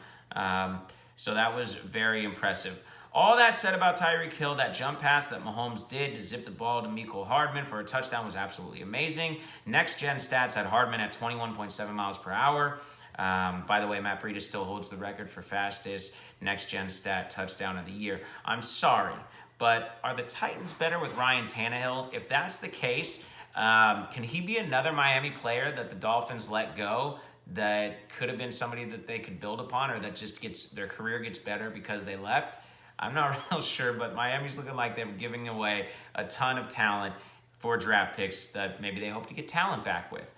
So that was very impressive. All that said about Tyreek Hill, that jump pass that Mahomes did to zip the ball to Mecole Hardman for a touchdown was absolutely amazing. Next Gen Stats had Hardman at 21.7 miles per hour. By the way, Matt Breida still holds the record for fastest Next Gen Stat touchdown of the year. I'm sorry, but are the Titans better with Ryan Tannehill? If that's the case, can he be another Miami player that the Dolphins let go that could have been somebody that they could build upon, or that just their career gets better because they left? I'm not real sure, but Miami's looking like they're giving away a ton of talent for draft picks that maybe they hope to get talent back with.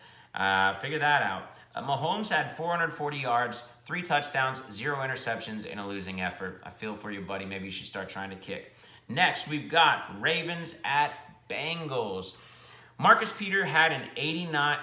Figure that out. Mahomes had 440 yards, 3 touchdowns, 0 interceptions in a losing effort. I feel for you, buddy. Maybe you should start trying to kick. Next, we've got Ravens at Bengals. Marcus Peters had an 89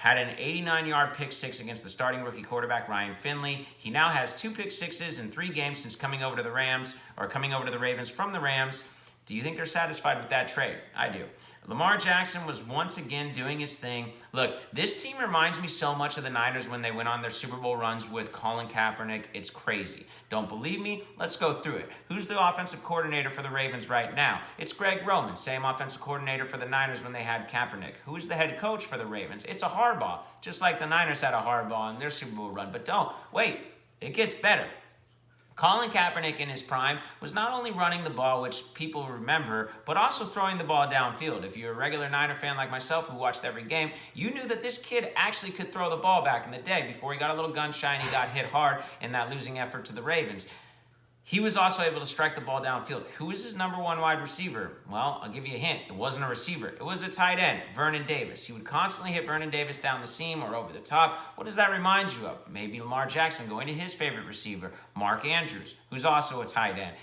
had an 89-yard pick six against the starting rookie quarterback Ryan Finley. He now has 2 pick sixes in 3 games since coming over to the Ravens from the Rams. Do you think they're satisfied with that trade? I do. Lamar Jackson was once again doing his thing. Look, this team reminds me so much of the Niners when they went on their Super Bowl runs with Colin Kaepernick. It's crazy. Don't believe me? Let's go through it. Who's the offensive coordinator for the Ravens right now? It's Greg Roman, same offensive coordinator for the Niners when they had Kaepernick. Who's the head coach for the Ravens? It's a Harbaugh, just like the Niners had a Harbaugh in their Super Bowl run. But wait, it gets better. Colin Kaepernick in his prime was not only running the ball, which people remember, but also throwing the ball downfield. If you're a regular Niner fan like myself who watched every game, you knew that this kid actually could throw the ball back in the day before he got a little gun shy and he got hit hard in that losing effort to the Ravens. He was also able to strike the ball downfield. Who is his number 1 wide receiver? Well, I'll give you a hint. It wasn't a receiver. It was a tight end, Vernon Davis. He would constantly hit Vernon Davis down the seam or over the top. What does that remind you of? Maybe Lamar Jackson going to his favorite receiver, Mark Andrews, who's also a tight end.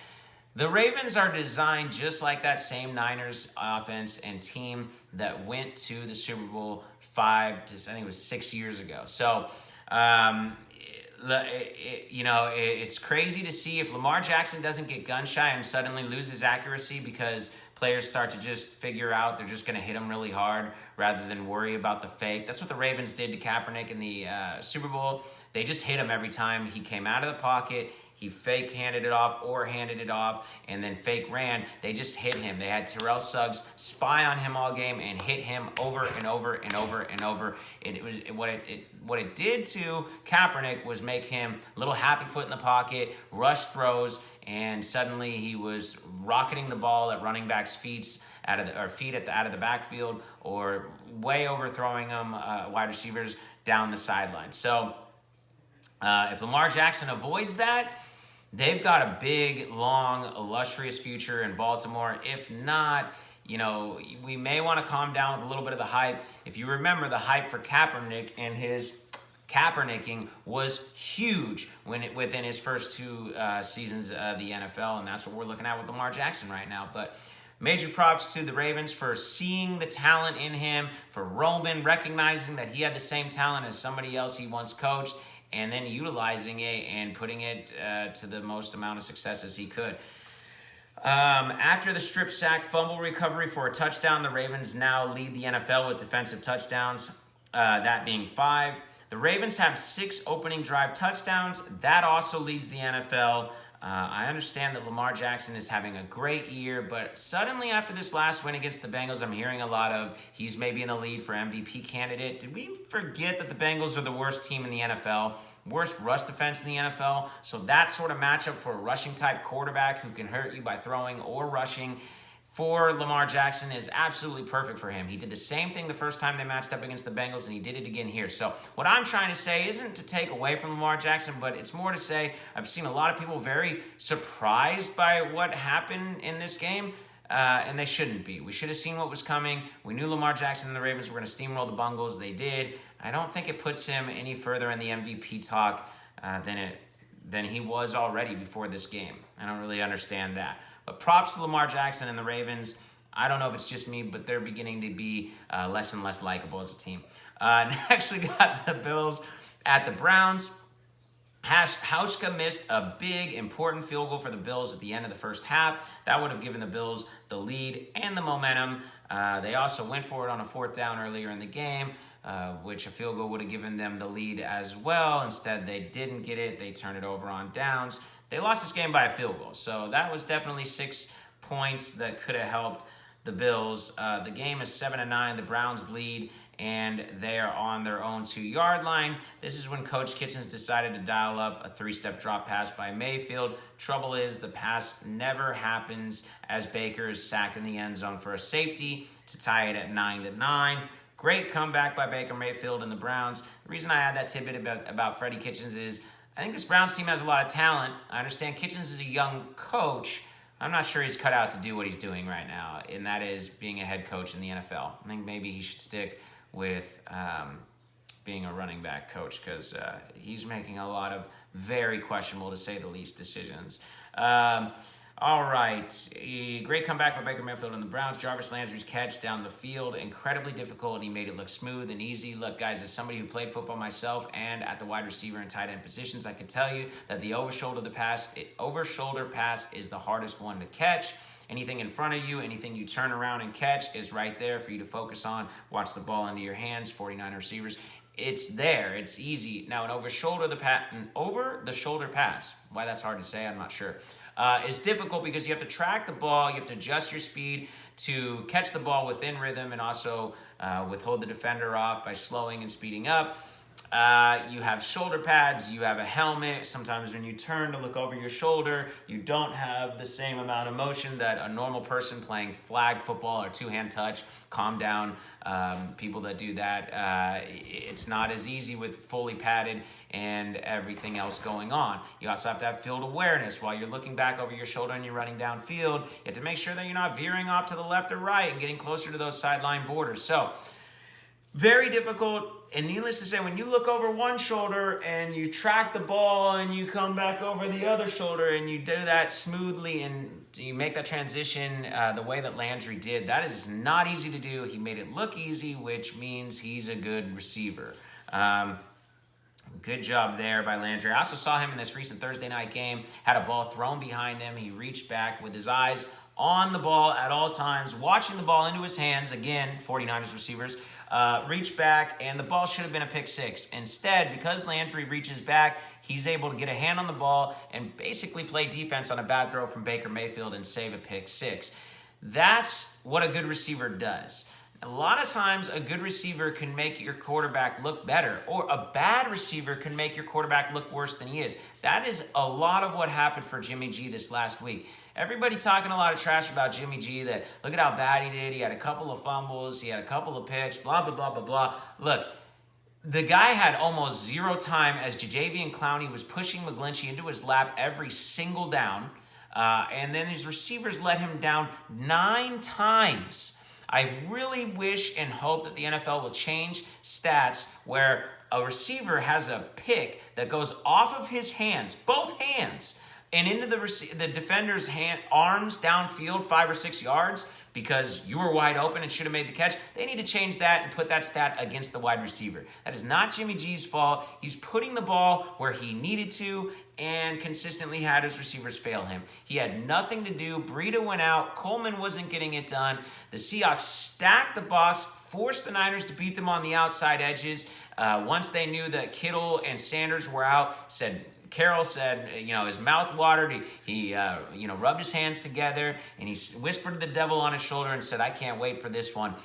The Ravens are designed just like that same Niners offense and team that went to the Super Bowl 6 years ago. So, it's crazy to see if Lamar Jackson doesn't get gun shy and suddenly loses accuracy because players start to just figure out they're just going to hit him really hard rather than worry about the fake. That's what the Ravens did to Kaepernick in the Super Bowl. They just hit him every time he came out of the pocket. He fake handed it off or handed it off and then fake ran. They just hit him. They had Terrell Suggs spy on him all game and hit him over and over and over and over. What it did to Kaepernick was make him a little happy foot in the pocket, rush throws, and suddenly he was rocketing the ball at running backs' feet out of the backfield or way overthrowing them wide receivers down the sideline. So if Lamar Jackson avoids that, they've got a big, long, illustrious future in Baltimore. If not, we may want to calm down with a little bit of the hype. If you remember, the hype for Kaepernick and his Kaepernicking was huge within his first 2 seasons of the NFL, and that's what we're looking at with Lamar Jackson right now. But major props to the Ravens for seeing the talent in him, for Roman recognizing that he had the same talent as somebody else he once coached, and then utilizing it and putting it to the most amount of success as he could. After the strip sack fumble recovery for a touchdown, the Ravens now lead the NFL with defensive touchdowns, that being 5. The Ravens have 6 opening drive touchdowns. That also leads the NFL. I understand that Lamar Jackson is having a great year, but suddenly after this last win against the Bengals, I'm hearing a lot of he's maybe in the lead for MVP candidate. Did we forget that the Bengals are the worst team in the NFL, worst rush defense in the NFL? So that sort of matchup for a rushing type quarterback who can hurt you by throwing or rushing for Lamar Jackson is absolutely perfect for him. He did the same thing the first time they matched up against the Bengals, and he did it again here. So what I'm trying to say isn't to take away from Lamar Jackson, but it's more to say I've seen a lot of people very surprised by what happened in this game, and they shouldn't be. We should have seen what was coming. We knew Lamar Jackson and the Ravens were going to steamroll the Bengals. They did. I don't think it puts him any further in the MVP talk than he was already before this game. I don't really understand that. But props to Lamar Jackson and the Ravens. I don't know if it's just me, but they're beginning to be less and less likable as a team. Next, we got the Bills at the Browns. Hauschka missed a big, important field goal for the Bills at the end of the first half. That would have given the Bills the lead and the momentum. They also went for it on a 4th down earlier in the game, which a field goal would have given them the lead as well. Instead, they didn't get it. They turned it over on downs. They lost this game by a field goal, so that was definitely 6 points that could have helped the Bills. The game is 7-9. The Browns lead, and they are on their own 2-yard line. This is when Coach Kitchens decided to dial up a 3-step drop pass by Mayfield. Trouble is, the pass never happens as Baker is sacked in the end zone for a safety to tie it at 9-9. Great comeback by Baker Mayfield and the Browns. The reason I add that tidbit about Freddie Kitchens is I think this Browns team has a lot of talent. I understand Kitchens is a young coach. I'm not sure he's cut out to do what he's doing right now, and that is being a head coach in the NFL. I think maybe he should stick with being a running back coach because he's making a lot of very questionable, to say the least, decisions. All All right. Great comeback by Baker Mayfield and the Browns. Jarvis Landry's catch down the field, incredibly difficult, and he made it look smooth and easy. Look, guys, as somebody who played football myself and at the wide receiver and tight end positions, I can tell you that the over-shoulder pass is the hardest one to catch. Anything in front of you, anything you turn around and catch is right there for you to focus on. Watch the ball into your hands, 49 receivers. It's there. It's easy. Now, an over-the-shoulder pass, why that's hard to say, I'm not sure, is difficult because you have to track the ball, you have to adjust your speed to catch the ball within rhythm and also withhold the defender off by slowing and speeding up. You have shoulder pads, you have a helmet. Sometimes when you turn to look over your shoulder, you don't have the same amount of motion that a normal person playing flag football or two-hand touch. Calm down, people that do that. It's not as easy with fully padded and everything else going on. You also have to have field awareness while you're looking back over your shoulder and you're running downfield. You have to make sure that you're not veering off to the left or right and getting closer to those sideline borders. So, very difficult, and needless to say, when you look over one shoulder and you track the ball and you come back over the other shoulder and you do that smoothly and you make that transition the way that Landry did, that is not easy to do. He made it look easy, which means he's a good receiver. Good job there by Landry. I also saw him in this recent Thursday night game, had a ball thrown behind him. He reached back with his eyes on the ball at all times, watching the ball into his hands. Again, 49ers receivers. Reach back, and the ball should have been a pick six. Instead, because Landry reaches back, he's able to get a hand on the ball and basically play defense on a bad throw from Baker Mayfield and save a pick six. That's what a good receiver does. A lot of times, a good receiver can make your quarterback look better, or a bad receiver can make your quarterback look worse than he is. That is a lot of what happened for Jimmy G this last week. Everybody talking a lot of trash about Jimmy G, that look at how bad he did. He had a couple of fumbles. He had a couple of picks, blah, blah, blah, blah, blah. Look, the guy had almost zero time as Jadeveon Clowney was pushing McGlinchey into his lap every single down. And then his receivers let him down 9 times. I really wish and hope that the NFL will change stats where a receiver has a pick that goes off of his hands, both hands, and into the defender's arms downfield 5 or 6 yards because you were wide open and should have made the catch. They need to change that and put that stat against the wide receiver. That is not Jimmy G's fault. He's putting the ball where he needed to and consistently had his receivers fail him. He had nothing to do. Breida went out. Coleman wasn't getting it done. The Seahawks stacked the box, forced the Niners to beat them on the outside edges. Once they knew that Kittle and Sanders were out, Carroll said, his mouth watered. He rubbed his hands together, and he whispered to the devil on his shoulder and said, I can't wait for this one.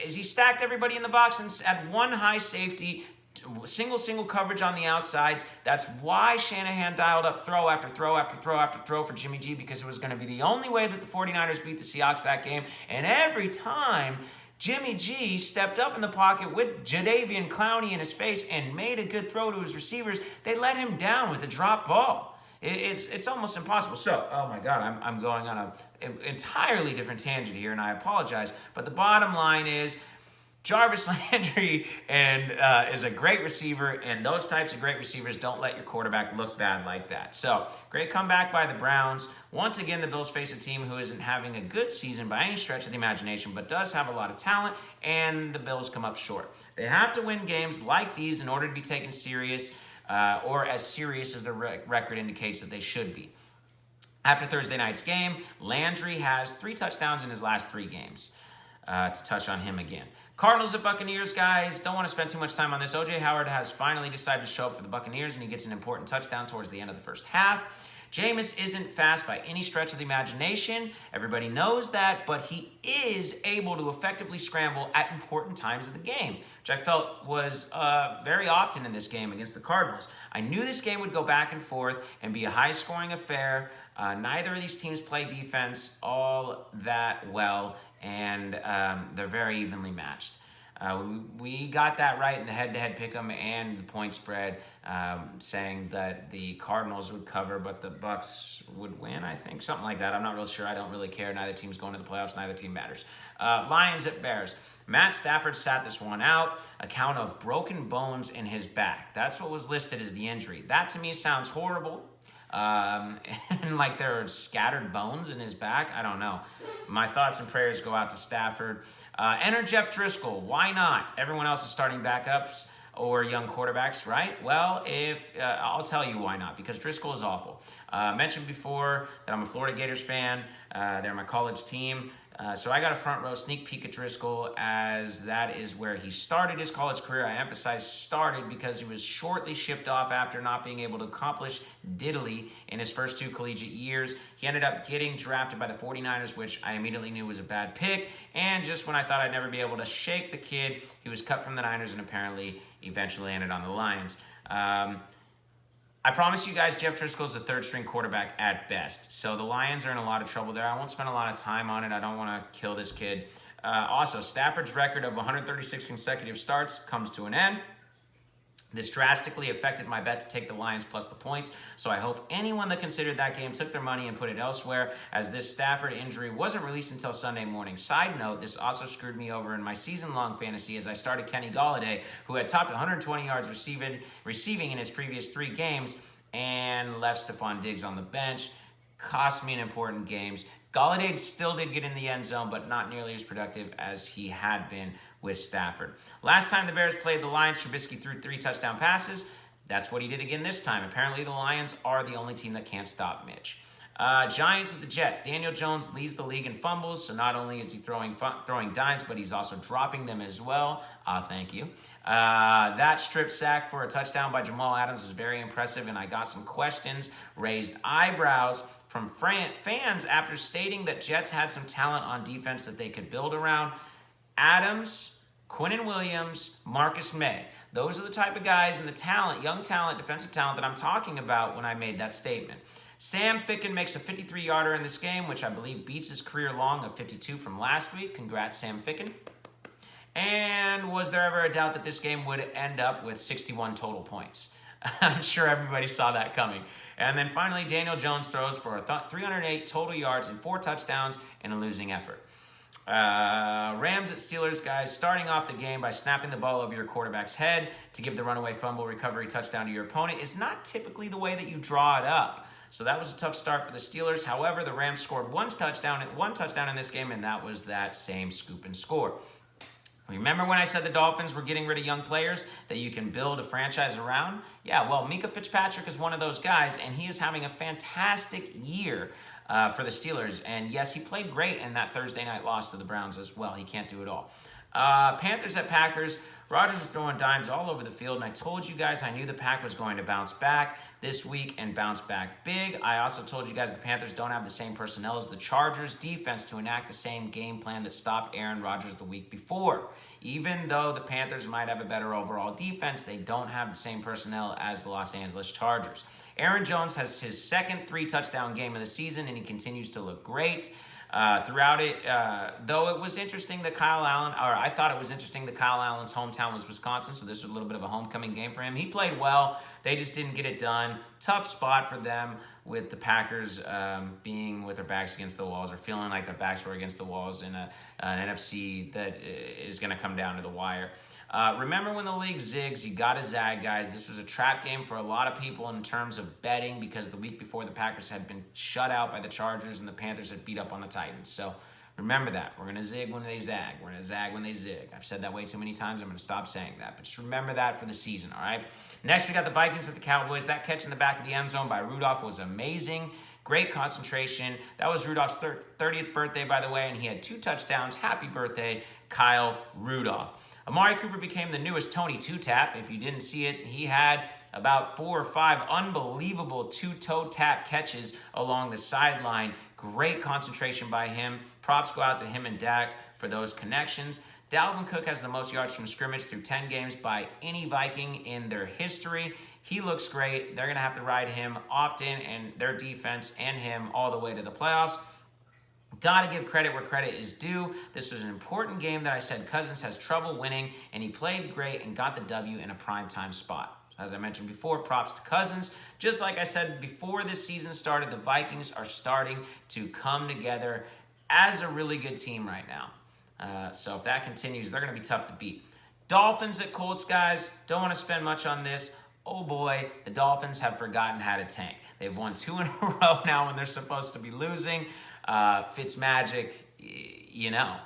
As he stacked everybody in the box and had one high safety, single coverage on the outsides. That's why Shanahan dialed up throw after throw after throw after throw for Jimmy G, because it was going to be the only way that the 49ers beat the Seahawks that game. And every time Jimmy G stepped up in the pocket with Jadeveon Clowney in his face and made a good throw to his receivers, they let him down with a drop ball. It's almost impossible. So, oh my God, I'm going on an entirely different tangent here, and I apologize. But the bottom line is, Jarvis Landry is a great receiver, and those types of great receivers don't let your quarterback look bad like that. So, great comeback by the Browns. Once again, the Bills face a team who isn't having a good season by any stretch of the imagination, but does have a lot of talent, and the Bills come up short. They have to win games like these in order to be taken serious, or as serious as the record indicates that they should be. After Thursday night's game, Landry has 3 touchdowns in his last 3 games. To touch on him again. Cardinals at Buccaneers, guys. Don't want to spend too much time on this. O.J. Howard has finally decided to show up for the Buccaneers, and he gets an important touchdown towards the end of the first half. Jameis isn't fast by any stretch of the imagination. Everybody knows that, but he is able to effectively scramble at important times of the game, which I felt was very often in this game against the Cardinals. I knew this game would go back and forth and be a high-scoring affair. Neither of these teams play defense all that well, and they're very evenly matched. We got that right in the head-to-head pick'em and the point spread, saying that the Cardinals would cover, but the Bucs would win, I think. Something like that. I'm not real sure. I don't really care. Neither team's going to the playoffs. Neither team matters. Lions at Bears. Matt Stafford sat this one out. Account of broken bones in his back. That's what was listed as the injury. That, to me, sounds horrible. and like there are scattered bones in his back. I don't know. My thoughts and prayers go out to Stafford. Enter Jeff Driscoll. Why not? Everyone else is starting backups or young quarterbacks, right? Well, if I'll tell you why not, because Driscoll is awful. Mentioned before that I'm a Florida Gators fan. They're my college team. So I got a front row sneak peek at Driscoll, as that is where he started his college career. I emphasize started because he was shortly shipped off after not being able to accomplish diddly in his first 2 collegiate years. He ended up getting drafted by the 49ers, which I immediately knew was a bad pick. And just when I thought I'd never be able to shake the kid, he was cut from the Niners and apparently eventually ended on the Lions. I promise you guys, Jeff Driscoll is a third-string quarterback at best. So the Lions are in a lot of trouble there. I won't spend a lot of time on it. I don't want to kill this kid. Also, Stafford's record of 136 consecutive starts comes to an end. This drastically affected my bet to take the Lions plus the points, so I hope anyone that considered that game took their money and put it elsewhere, as this Stafford injury wasn't released until Sunday morning. Side note, this also screwed me over in my season-long fantasy as I started Kenny Golladay, who had topped 120 yards receiving in his previous 3 games, and left Stephon Diggs on the bench. Cost me in important games. Golladay still did get in the end zone, but not nearly as productive as he had been with Stafford. Last time the Bears played the Lions, Trubisky threw 3 touchdown passes. That's what he did again this time. Apparently the Lions are the only team that can't stop Mitch. Giants at the Jets. Daniel Jones leads the league in fumbles, so not only is he throwing dimes, but he's also dropping them as well. Thank you. That strip sack for a touchdown by Jamal Adams was very impressive, and I got some questions, raised eyebrows from fans after stating that Jets had some talent on defense that they could build around. Adams, Quinnen Williams, Marcus May. Those are the type of guys and the talent, young talent, defensive talent that I'm talking about when I made that statement. Sam Ficken makes a 53-yarder in this game, which I believe beats his career long of 52 from last week. Congrats, Sam Ficken. And was there ever a doubt that this game would end up with 61 total points? I'm sure everybody saw that coming. And then finally, Daniel Jones throws for 308 total yards and 4 touchdowns in a losing effort. Rams at Steelers, guys, starting off the game by snapping the ball over your quarterback's head to give the runaway fumble recovery touchdown to your opponent is not typically the way that you draw it up. So that was a tough start for the Steelers. However, the Rams scored one touchdown in this game, and that was that same scoop and score. Remember when I said the Dolphins were getting rid of young players that you can build a franchise around? Yeah, well, Micah Fitzpatrick is one of those guys, and he is having a fantastic year for the Steelers. And yes, he played great in that Thursday night loss to the Browns as well. He can't do it all. Panthers at Packers. Rodgers was throwing dimes all over the field, and I told you guys I knew the Pack was going to bounce back this week and bounce back big. I also told you guys the Panthers don't have the same personnel as the Chargers defense to enact the same game plan that stopped Aaron Rodgers the week before. Even though the Panthers might have a better overall defense, they don't have the same personnel as the Los Angeles Chargers. Aaron Jones has his second 3-touchdown game of the season, and he continues to look great. Throughout it, though it was interesting that I thought it was interesting that Kyle Allen's hometown was Wisconsin, so this was a little bit of a homecoming game for him. He played well. They just didn't get it done. Tough spot for them with the Packers being with their backs against the walls, or feeling like their backs were against the walls in an NFC that is going to come down to the wire. Remember when the league zigs, you got to zag, guys. This was a trap game for a lot of people in terms of betting, because the week before the Packers had been shut out by the Chargers and the Panthers had beat up on the Titans. So remember that. We're going to zig when they zag. We're going to zag when they zig. I've said that way too many times. I'm going to stop saying that. But just remember that for the season, all right? Next, we got the Vikings at the Cowboys. That catch in the back of the end zone by Rudolph was amazing. Great concentration. That was Rudolph's 30th birthday, by the way, and he had 2 touchdowns. Happy birthday, Kyle Rudolph. Amari Cooper became the newest Tony Two-Tap. If you didn't see it, he had about 4 or 5 unbelievable 2-toe tap catches along the sideline. Great concentration by him. Props go out to him and Dak for those connections. Dalvin Cook has the most yards from scrimmage through 10 games by any Viking in their history. He looks great. They're going to have to ride him often, and their defense and him all the way to the playoffs. Got to give credit where credit is due. This was an important game that I said Cousins has trouble winning, and he played great and got the W in a primetime spot. As I mentioned before, props to Cousins. Just like I said before this season started, the Vikings are starting to come together as a really good team right now. So if that continues, they're going to be tough to beat. Dolphins at Colts, guys. Don't want to spend much on this. oh boy, the Dolphins have forgotten how to tank. They've won 2 in a row now when they're supposed to be losing. Fitzmagic,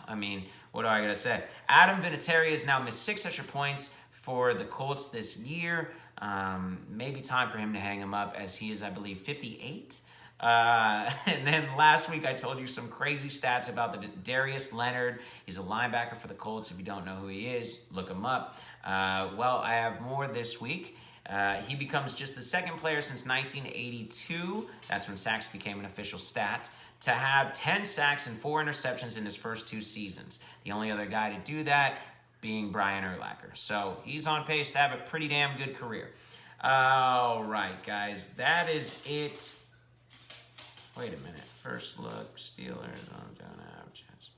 I mean, what do I got to say? Adam Vinatieri has now missed 6 extra points for the Colts this year. Maybe time for him to hang him up, as he is, I believe, 58. And then last week I told you some crazy stats about the Darius Leonard. He's a linebacker for the Colts. If you don't know who he is, look him up. Well, I have more this week. He becomes just the second player since 1982. That's when sacks became an official stat, to have 10 sacks and 4 interceptions in his first 2 seasons. The only other guy to do that being Brian Urlacher. So he's on pace to have a pretty damn good career. All right, guys, that is it. Wait a minute. First look, Steelers don't have a chance.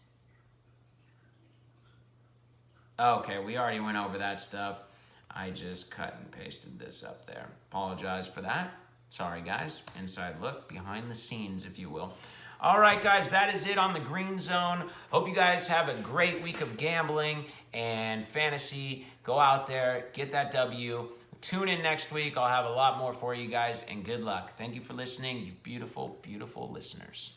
Okay, we already went over that stuff. I just cut and pasted this up there. Apologize for that. Sorry, guys. Inside look, behind the scenes, if you will. All right, guys, that is it on the Green Zone. Hope you guys have a great week of gambling and fantasy. Go out there, get that W. Tune in next week. I'll have a lot more for you guys, and good luck. Thank you for listening, you beautiful, beautiful listeners.